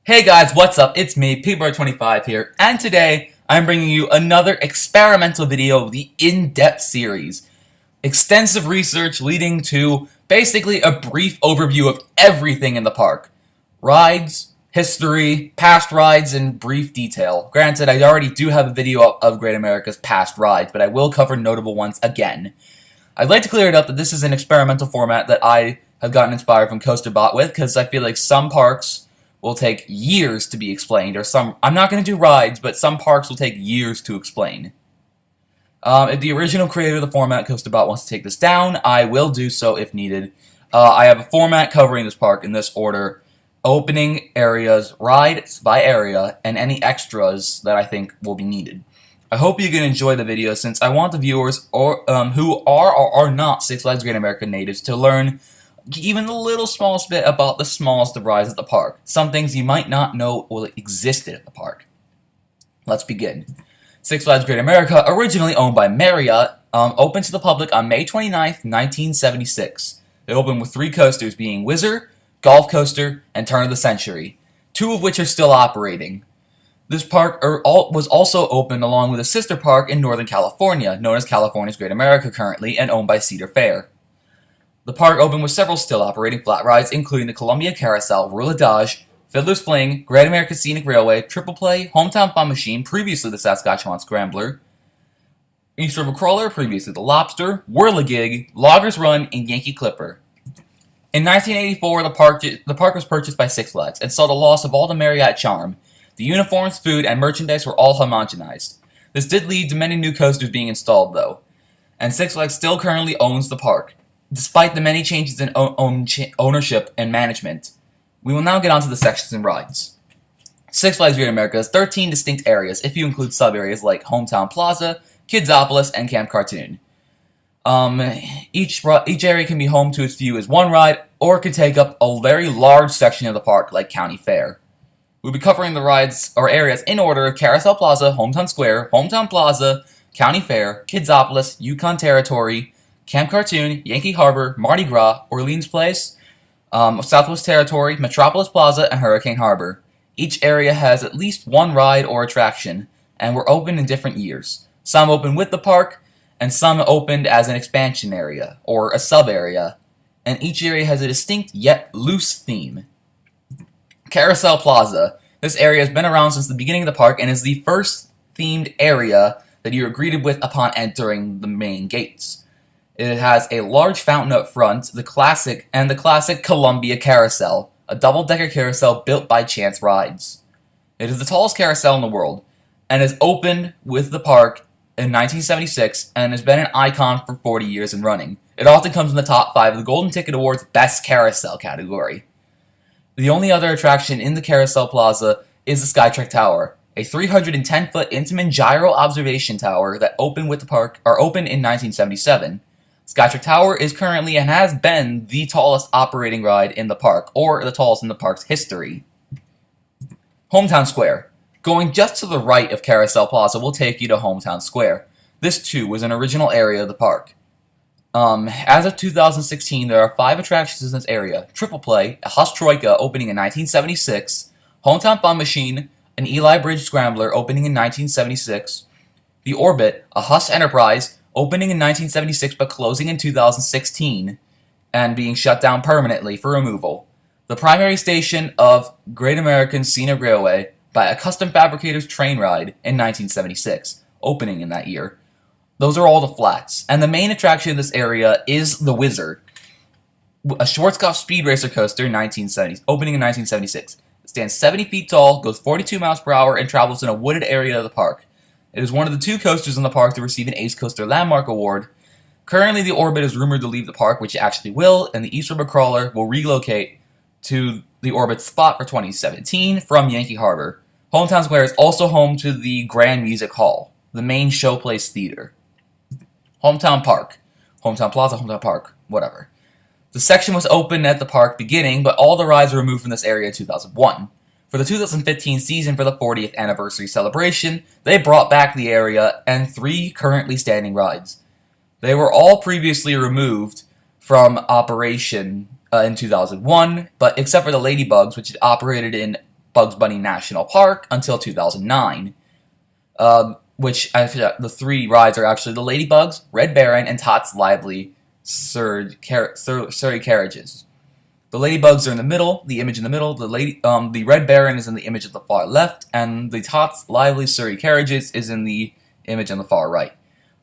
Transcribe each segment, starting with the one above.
Hey guys, what's up? It's me, Pigboy25 here, and today I'm bringing you another experimental video of the in-depth series. Extensive research leading to basically a brief overview of everything in the park. Rides, history, past rides in brief detail. Granted, I already do have a video of Great America's past rides, but I will cover notable ones again. I'd like to clear it up that this is an experimental format that I have gotten inspired from CoasterBot with, because I feel like some parks will take years to be explained, or I'm not going to do rides, but some parks will take years to explain. If the original creator of the format, CoasterBot, wants to take this down, I will do so if needed. I have a format covering this park in this order: opening, areas, rides by area, and any extras that I think will be needed. I hope you can enjoy the video, since I want the viewers who are or are not Six Flags Great America natives to learn even a little smallest bit about the smallest of rides at the park. Some things you might not know will exist at the park. Let's begin. Six Flags Great America, originally owned by Marriott, opened to the public on May 29th, 1976. It opened with 3 coasters, being Whizzer, Golf Coaster, and Turn of the Century, 2 of which are still operating. This park was also opened along with a sister park in Northern California, known as California's Great America currently, and owned by Cedar Fair. The park opened with several still operating flat rides, including the Columbia Carousel, Roulage, Fiddler's Fling, Great American Scenic Railway, Triple Play, Hometown Fun Machine, previously the Saskatchewan Scrambler, East River Crawler, previously the Lobster, Whirligig, Loggers Run, and Yankee Clipper. In 1984, the park was purchased by Six Flags and saw the loss of all the Marriott charm. The uniforms, food, and merchandise were all homogenized. This did lead to many new coasters being installed, though, and Six Flags still currently owns the park, despite the many changes in ownership and management. We will now get onto the sections and rides. Six Flags Great America has 13 distinct areas, if you include sub-areas like Hometown Plaza, Kidsopolis, and Camp Cartoon. Each area can be home to as few as 1 ride, or could take up a very large section of the park, like County Fair. We'll be covering the rides or areas in order of Carousel Plaza, Hometown Square, Hometown Plaza, County Fair, Kidsopolis, Yukon Territory, Camp Cartoon, Yankee Harbor, Mardi Gras, Orleans Place, Southwest Territory, Metropolis Plaza, and Hurricane Harbor. Each area has at least 1 ride or attraction, and were opened in different years. Some opened with the park, and some opened as an expansion area, or a sub-area, and each area has a distinct yet loose theme. Carousel Plaza. This area has been around since the beginning of the park, and is the first themed area that you are greeted with upon entering the main gates. It has a large fountain up front, the classic Columbia Carousel, a double-decker carousel built by Chance Rides. It is the tallest carousel in the world, and is opened with the park in 1976, and has been an icon for 40 years and running. It often comes in the top 5 of the Golden Ticket Awards Best Carousel category. The only other attraction in the Carousel Plaza is the Skytrack Tower, a 310-foot Intamin gyro observation tower that opened with the park, opened in 1977. Skytrack Tower is currently and has been the tallest operating ride in the park, or the tallest in the park's history. Hometown Square. Going just to the right of Carousel Plaza will take you to Hometown Square. This too was an original area of the park. As of 2016, there are 5 attractions in this area: Triple Play, a Huss Troika opening in 1976, Hometown Fun Machine, an Eli Bridge Scrambler opening in 1976, The Orbit, a Huss Enterprise opening in 1976 but closing in 2016 and being shut down permanently for removal, the primary station of Great American Scenic Railway by a Custom Fabricators train ride in 1976, opening in that year. Those are all the flats, and the main attraction in this area is the Whizzer, a Schwarzkopf Speed Racer coaster opening in 1976. It stands 70 feet tall, goes 42 miles per hour, and travels in a wooded area of the park. It is one of the 2 coasters in the park to receive an Ace Coaster Landmark Award. Currently, the Orbit is rumored to leave the park, which it actually will, and the East River Crawler will relocate to the Orbit spot for 2017 from Yankee Harbor. Hometown Square is also home to the Grand Music Hall, the main showplace theater. Hometown Park. Hometown Plaza, Hometown Park, whatever. The section was open at the park beginning, but all the rides were removed from this area in 2001. For the 2015 season, for the 40th anniversary celebration, they brought back the area and 3 currently standing rides. They were all previously removed from operation in 2001, but except for the Ladybugs, which operated in Bugs Bunny National Park until 2009. Which the three rides are actually the Ladybugs, Red Baron, and Tots Lively Surrey carriages. The Ladybugs are in the middle, the image in the middle. The Red Baron is in the image at the far left, and the Tots Lively Surrey carriages is in the image on the far right.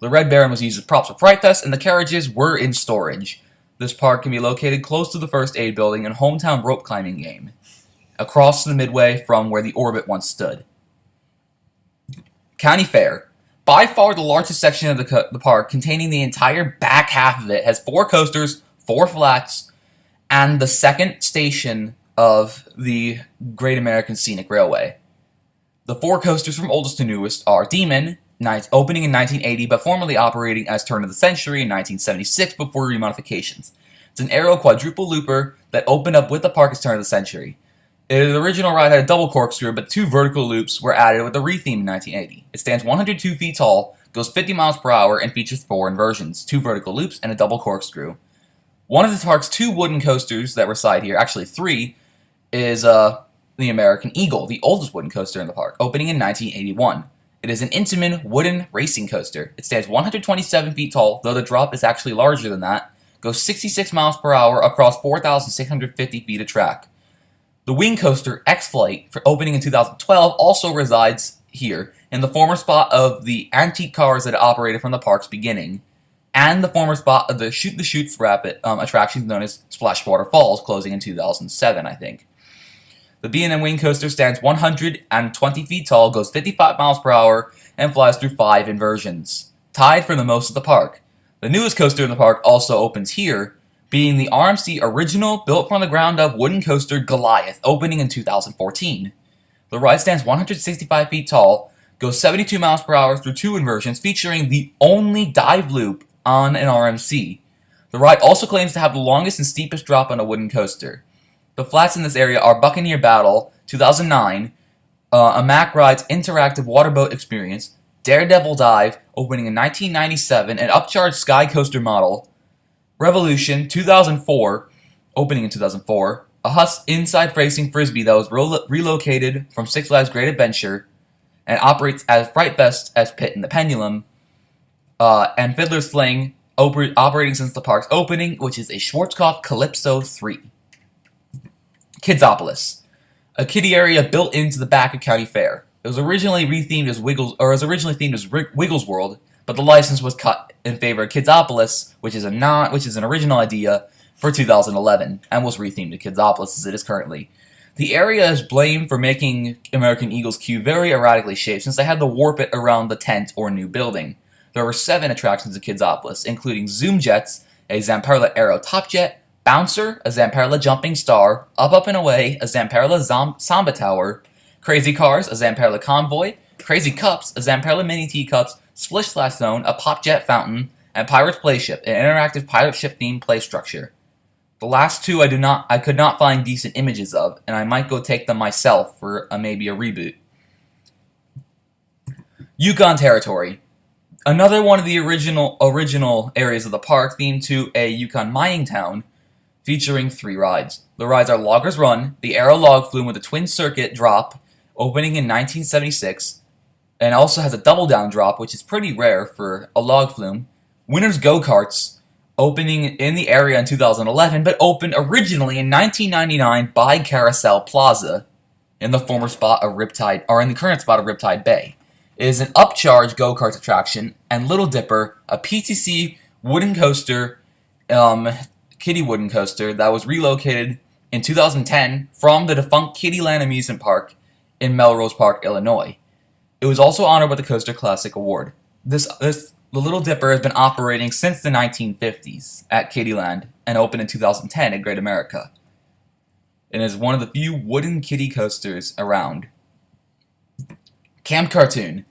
The Red Baron was used as props for Fright Fest, and the carriages were in storage. This park can be located close to the First Aid Building and hometown rope climbing game, across the midway from where the Orbit once stood. County Fair. By far the largest section of the park, containing the entire back half of it, has 4 coasters, 4 flats, and the second station of the Great American Scenic Railway. The 4 coasters from oldest to newest are Demon, opening in 1980 but formerly operating as Turn of the Century in 1976 before remodifications. It's an aerial quadruple looper that opened up with the park as Turn of the Century. The original ride had a double corkscrew, but 2 vertical loops were added with a retheme in 1980. It stands 102 feet tall, goes 50 miles per hour, and features 4 inversions, 2 vertical loops, and a double corkscrew. One of the park's 2 wooden coasters that reside here, actually 3, is the American Eagle, the oldest wooden coaster in the park, opening in 1981. It is an Intamin wooden racing coaster. It stands 127 feet tall, though the drop is actually larger than that, goes 66 miles per hour across 4,650 feet of track. The wing coaster X-Flight, for opening in 2012, also resides here, in the former spot of the antique cars that operated from the park's beginning, and the former spot of the Shoot the Chutes rapid attractions known as Splashwater Falls, closing in 2007, I think. The B&M wing coaster stands 120 feet tall, goes 55 miles per hour, and flies through 5 inversions, tied for the most of the park. The newest coaster in the park also opens here, being the RMC original, built from the ground up wooden coaster Goliath, opening in 2014. The ride stands 165 feet tall, goes 72 miles per hour through 2 inversions, featuring the only dive loop on an RMC. The ride also claims to have the longest and steepest drop on a wooden coaster. The flats in this area are Buccaneer Battle, 2009, a Mack Rides interactive waterboat experience, Daredevil Dive, opening in 1997, an upcharged sky coaster model, Revolution, 2004, opening in 2004, a Huss inside racing frisbee that was relocated from Six Flags Great Adventure and operates as Fright Fest as Pit and the Pendulum, and Fiddler's Fling, operating since the park's opening, which is a Schwarzkopf Calypso 3. Kidsopolis, a kiddie area built into the back of County Fair. It was originally themed as Wiggles World, but the license was cut in favor of Kidsopolis, which is an original idea for 2011, and was rethemed to Kidsopolis as it is currently. The area is blamed for making American Eagle's queue very erratically shaped, since they had to warp it around the tent or new building. There were 7 attractions at Kidsopolis, including Zoom Jets, a Zamperla Aero Top Jet, Bouncer, a Zamperla Jumping Star, Up and Away, a Zamperla Samba Tower, Crazy Cars, a Zamperla Convoy, Crazy Cups, a Zamperla Mini Teacups, Splish Splash Zone, a Pop Jet Fountain, and Pirate's Playship, an interactive pirate ship themed play structure. The last 2 I could not find decent images of, and I might go take them myself for maybe a reboot. Yukon Territory, another one of the original areas of the park, themed to a Yukon mining town, featuring 3 rides. The rides are Loggers Run, the Aero Log Flume with a twin circuit drop, opening in 1976, and also has a double down drop, which is pretty rare for a log flume. Winner's Go-Karts, opening in the area in 2011, but opened originally in 1999 by Carousel Plaza, in the former spot of Riptide, or in the current spot of Riptide Bay. It is an upcharge go-kart attraction, and Little Dipper, a PTC wooden coaster, kiddie wooden coaster that was relocated in 2010 from the defunct Kiddieland Amusement Park in Melrose Park, Illinois. It was also honored with the Coaster Classic Award. The Little Dipper has been operating since the 1950s at Kiddieland and opened in 2010 at Great America. It is one of the few wooden kiddie coasters around. Camp Cartoon.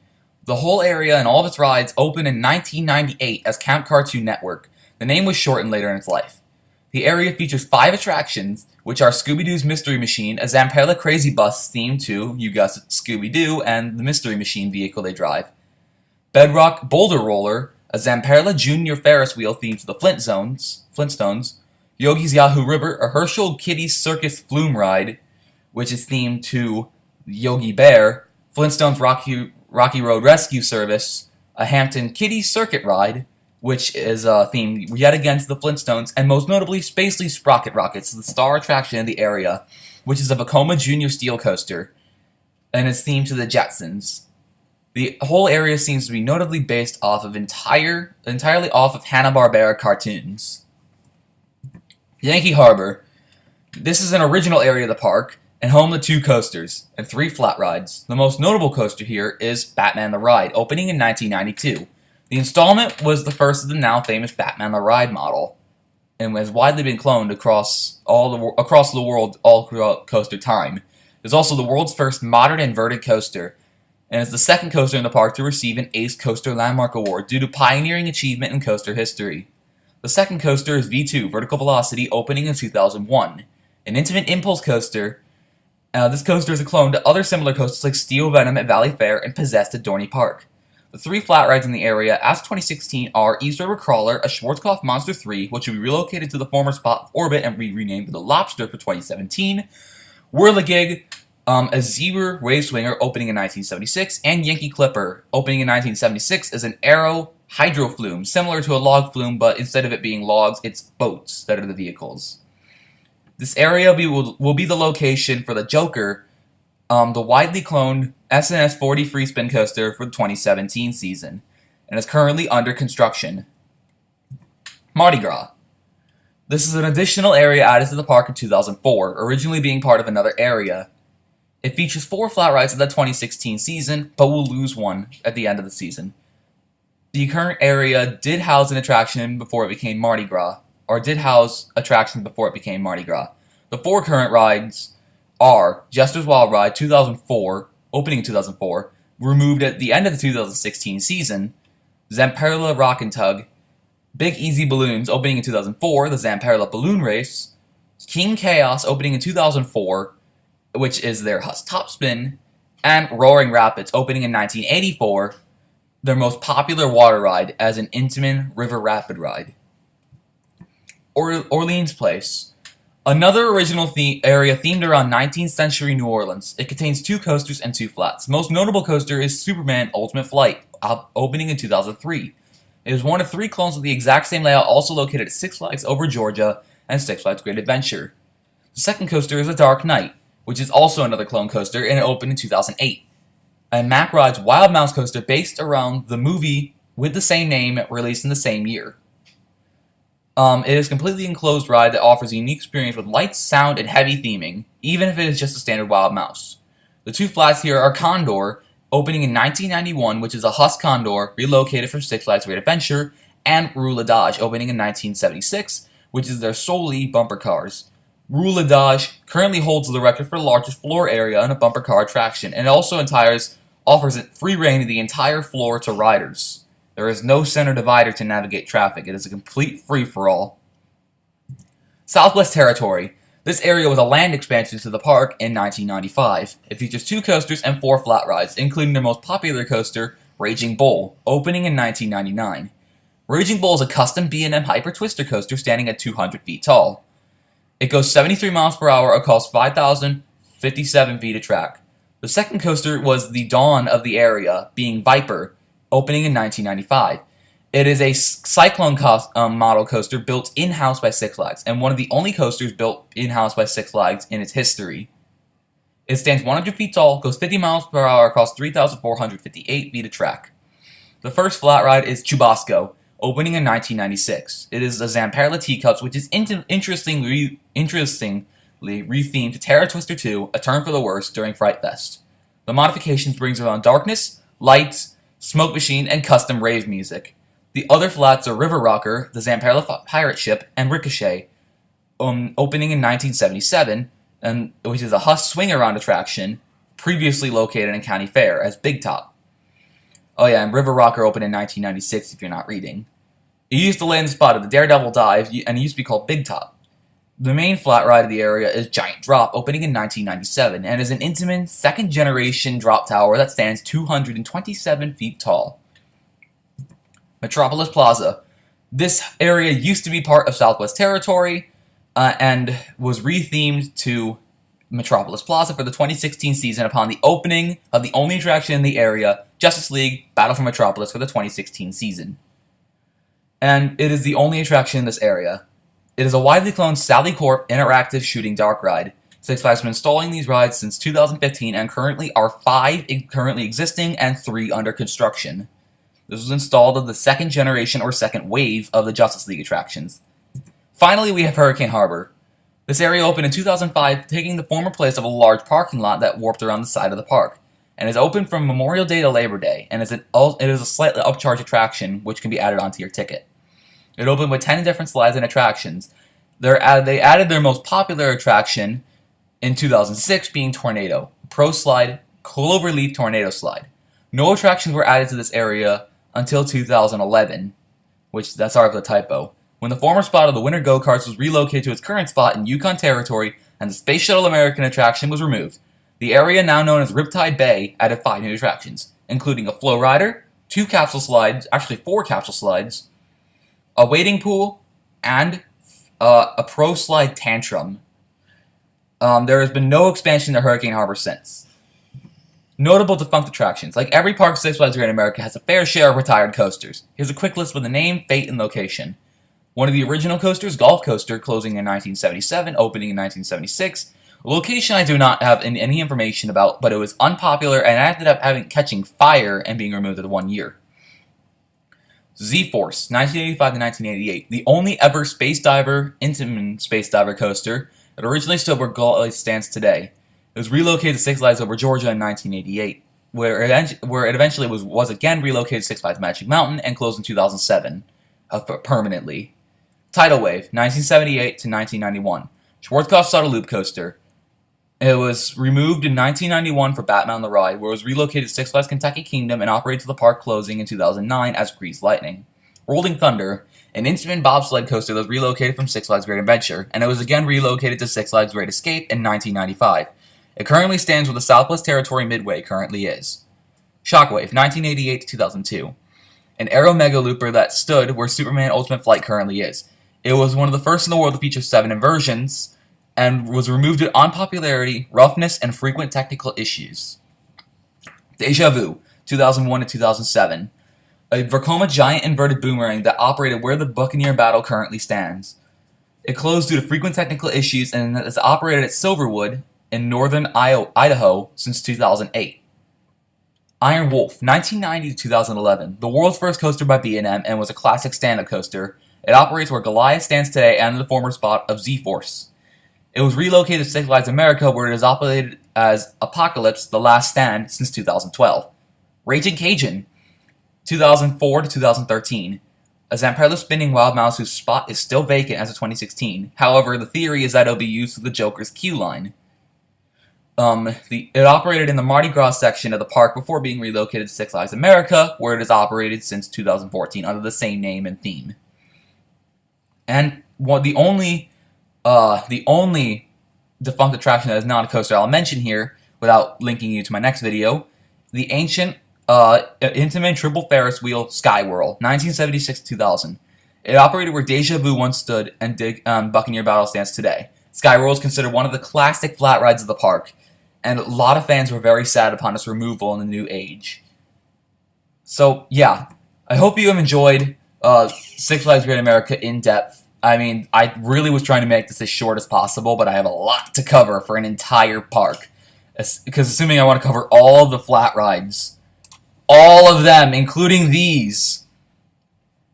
The whole area and all of its rides opened in 1998 as Camp Cartoon Network. The name was shortened later in its life. The area features 5 attractions, which are Scooby-Doo's Mystery Machine, a Zamperla Crazy Bus themed to, you guessed it, Scooby-Doo and the Mystery Machine vehicle they drive. Bedrock Boulder Roller, a Zamperla Junior Ferris wheel themed to the Flintstones. Yogi's Yahoo River, a Herschel Kitty Circus flume ride. which is themed to Yogi Bear, Flintstone's Rocky Road Rescue Service, a Hampton Kiddie Circuit Ride, which is themed yet again to the Flintstones, and most notably Spacely Sprocket Rockets, the star attraction in the area, which is a Vekoma Junior Steel Coaster, and is themed to the Jetsons. The whole area seems to be notably based off of entirely off of Hanna-Barbera cartoons. Yankee Harbor. This is an original area of the park, and home to 2 coasters and 3 flat rides. The most notable coaster here is Batman the Ride, opening in 1992. The installment was the first of the now famous Batman the Ride model, and has widely been cloned across the world all throughout coaster time. It is also the world's first modern inverted coaster, and is the second coaster in the park to receive an Ace Coaster Landmark Award due to pioneering achievement in coaster history. The second coaster is V2 Vertical Velocity, opening in 2001. An intimate impulse coaster, this coaster is a clone to other similar coasters like Steel Venom at Valley Fair and Possessed at Dorney Park. The 3 flat rides in the area as 2016 are East River Crawler, a Schwarzkopf Monster 3, which will be relocated to the former spot of Orbit and renamed to the Lobster for 2017, Whirligig, a Zebra Wave Swinger opening in 1976, and Yankee Clipper opening in 1976 as an Aero Hydro Flume, similar to a log flume, but instead of it being logs, it's boats that are the vehicles. This area will be the location for the Joker, the widely cloned SNS 40 free spin coaster for the 2017 season, and is currently under construction. Mardi Gras. This is an additional area added to the park in 2004, originally being part of another area. It features 4 flat rides in the 2016 season, but will lose one at the end of the season. The current area did house an attraction before it became Mardi Gras, or did house attractions before it became Mardi Gras. The 4 current rides are Jester's Wild Ride 2004, opening in 2004, removed at the end of the 2016 season, Zamperla Rock and Tug, Big Easy Balloons opening in 2004, the Zamperla Balloon Race, King Chaos opening in 2004, which is their Top Spin, and Roaring Rapids opening in 1984, their most popular water ride as an Intamin River Rapid ride. Orleans Place. Another original area themed around 19th century New Orleans. It contains 2 coasters and 2 flats. The most notable coaster is Superman Ultimate Flight, opening in 2003. It is one of 3 clones with the exact same layout, also located at Six Flags Over Georgia and Six Flags Great Adventure. The second coaster is The Dark Knight, which is also another clone coaster, and it opened in 2008. And Mack rides Wild Mouse coaster based around the movie with the same name released in the same year. It is a completely enclosed ride that offers a unique experience with lights, sound, and heavy theming, even if it is just a standard Wild Mouse. The 2 flats here are Condor, opening in 1991, which is a Husk Condor relocated from Six Flags Great Adventure, and Roulage, opening in 1976, which is their solely bumper cars. Roulage currently holds the record for the largest floor area in a bumper car attraction, and also offers free reign of the entire floor to riders. There is no center divider to navigate traffic. It is a complete free-for-all. Southwest Territory. This area was a land expansion to the park in 1995. It features 2 coasters and 4 flat rides, including their most popular coaster, Raging Bull, opening in 1999. Raging Bull is a custom B&M Hyper Twister coaster standing at 200 feet tall. It goes 73 miles per hour across 5,057 feet of track. The second coaster was the dawn of the area, being Viper, opening in 1995. It is a Cyclone model coaster built in-house by Six Flags, and one of the only coasters built in-house by Six Flags in its history. It stands 100 feet tall, goes 50 miles per hour across 3,458 feet of track. The first flat ride is Chubasco, opening in 1996. It is a Zamperla Teacups, which is interestingly rethemed to Terra Twister 2, A Turn for the Worse, during Fright Fest. The modifications brings around darkness, lights, smoke machine, and custom rave music. The other flats are River Rocker, the Zamperla Pirate Ship, and Ricochet, opening in 1977, which is a Husk swing around attraction, previously located in County Fair as Big Top. Oh yeah, and River Rocker opened in 1996 if you're not reading. It used to land the spot of the Daredevil Dive, and it used to be called Big Top. The main flat ride of the area is Giant Drop, opening in 1997, and is an Intamin second-generation drop tower that stands 227 feet tall. Metropolis Plaza. This area used to be part of Southwest Territory, and was rethemed to Metropolis Plaza for the 2016 season upon the opening of the only attraction in the area, Justice League Battle for Metropolis for the 2016 season. And it is the only attraction in this area. It is a widely cloned Sally Corp interactive shooting dark ride. Six Flags has been installing these rides since 2015 and currently are 5 currently existing and 3 under construction. This was installed of the second generation or second wave of the Justice League attractions. Finally, we have Hurricane Harbor. This area opened in 2005, taking the former place of a large parking lot that warped around the side of the park, and is open from Memorial Day to Labor Day, and it is a slightly upcharge attraction which can be added onto your ticket. It opened with 10 different slides and attractions. They added their most popular attraction in 2006 being Tornado, Pro Slide, Cloverleaf Tornado Slide. No attractions were added to this area until 2011, which that's our typo, when the former spot of the Winter Go-Karts was relocated to its current spot in Yukon Territory and the Space Shuttle American attraction was removed. The area now known as Riptide Bay added 5 new attractions, including a flow rider, 2 capsule slides, actually 4 capsule slides, a wading pool, and a Pro Slide Tantrum. There has been no expansion to Hurricane Harbor since. Notable defunct attractions. Like every park Six Flags Great America has a fair share of retired coasters. Here's a quick list with the name, fate, and location. One of the original coasters, Golf Coaster, closing in 1977, opening in 1976. A location I do not have any information about, but it was unpopular and ended up catching fire and being removed in 1 year. Z-Force, 1985 to 1988, the only ever space diver, Intamin space diver coaster. It originally stood where Gully stands today. It was relocated to Six Flags Over Georgia in 1988, where it eventually was again relocated to Six Flags Magic Mountain and closed in 2007, permanently. Tidal Wave, 1978 to 1991, Schwarzkopf Subtle Loop Coaster. It was removed in 1991 for Batman on the Ride, where it was relocated to Six Flags Kentucky Kingdom and operated to the park closing in 2009 as Grease Lightning. Rolling Thunder, an Intamin bobsled coaster that was relocated from Six Flags Great Adventure, and it was again relocated to Six Flags Great Escape in 1995. It currently stands where the Southwest Territory Midway currently is. Shockwave, 1988 to 2002, an Aero Mega Looper that stood where Superman Ultimate Flight currently is. It was one of the first in the world to feature 7 inversions, and was removed due to unpopularity, roughness, and frequent technical issues. Deja Vu, 2001 to 2007, a Vekoma giant inverted boomerang that operated where the Buccaneer Battle currently stands. It closed due to frequent technical issues and has operated at Silverwood in northern Idaho since 2008. Iron Wolf, 1990 to 2011, the world's first coaster by B&M and was a classic stand-up coaster. It operates where Goliath stands today and in the former spot of Z-Force. It was relocated to Six Flags America, where it is operated as Apocalypse, The Last Stand, since 2012. Raging Cajun, 2004 to 2013. A Zamperla spinning wild mouse whose spot is still vacant as of 2016. However, the theory is that it'll be used for the Joker's queue line. It operated in the Mardi Gras section of the park before being relocated to Six Flags America, where it has operated since 2014 under the same name and theme. And the only defunct attraction that is not a coaster I'll mention here, without linking you to my next video, the ancient Intamin Triple Ferris Wheel Skyworld, 1976-2000. It operated where Deja Vu once stood and Buccaneer Battle stands today. Skyworld is considered one of the classic flat rides of the park, and a lot of fans were very sad upon its removal in the new age. So, yeah, I hope you have enjoyed Six Flags Great America in depth. I mean, I really was trying to make this as short as possible, but I have a lot to cover for an entire park. Because assuming I want to cover all of the flat rides. All of them, including these.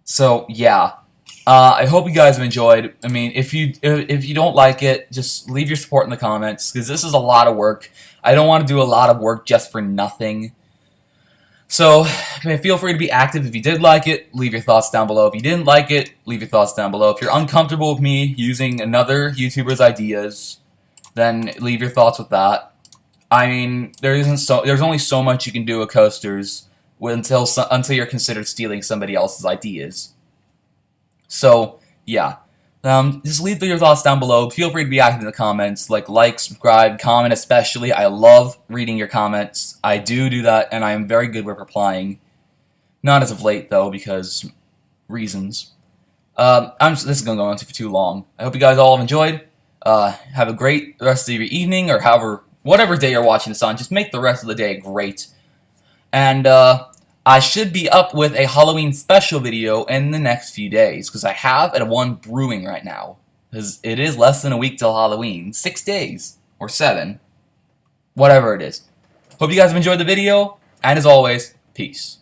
So, yeah. I hope you guys have enjoyed. I mean, if you don't like it, just leave your support in the comments, because this is a lot of work. I don't want to do a lot of work just for nothing. So, feel free to be active. If you did like it, leave your thoughts down below. If you didn't like it, leave your thoughts down below. If you're uncomfortable with me using another YouTuber's ideas, then leave your thoughts with that. I mean, there's only so much you can do with coasters until you're considered stealing somebody else's ideas. So, yeah. Just leave your thoughts down below. Feel free to be active in the comments. Like, subscribe, comment especially. I love reading your comments. I do that, and I am very good with replying. Not as of late, though, because reasons. This is going to go on for too long. I hope you guys all have enjoyed. Have a great rest of your evening, or whatever day you're watching this on. Just make the rest of the day great. And I should be up with a Halloween special video in the next few days, because I have one brewing right now. Because it is less than a week till Halloween. 6 days. Or 7. Whatever it is. Hope you guys have enjoyed the video, and as always, peace.